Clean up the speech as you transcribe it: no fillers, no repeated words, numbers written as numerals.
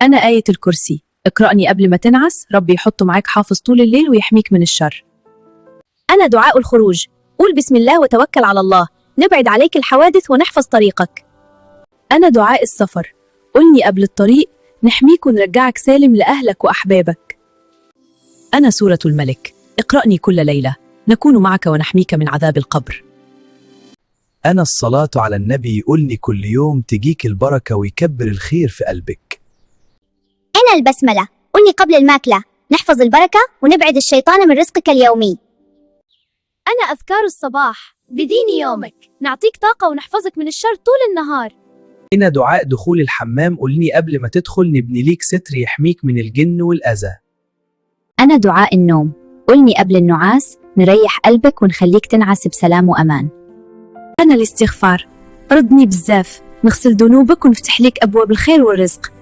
أنا آية الكرسي، اقرأني قبل ما تنعس، ربي يحطه معاك حافظ طول الليل ويحميك من الشر. أنا دعاء الخروج، قول بسم الله وتوكل على الله، نبعد عليك الحوادث ونحفظ طريقك. أنا دعاء السفر، قلني قبل الطريق، نحميك ونرجعك سالم لأهلك وأحبابك. أنا سورة الملك، اقرأني كل ليلة، نكون معك ونحميك من عذاب القبر. أنا الصلاة على النبي، قلني كل يوم تجيك البركة ويكبر الخير في قلبك. أنا البسملة، قلني قبل الماكلة، نحفظ البركة ونبعد الشيطان من رزقك اليومي. أنا أذكار الصباح، بديني يومك، نعطيك طاقة ونحفظك من الشر طول النهار. أنا دعاء دخول الحمام، قلني قبل ما تدخل نبني ليك ستر يحميك من الجن والأذى. أنا دعاء النوم، قلني قبل النعاس، نريح قلبك ونخليك تنعس بسلام وأمان. أنا الاستغفار، ردني بزاف، نغسل ذنوبك ونفتح لك أبواب الخير والرزق.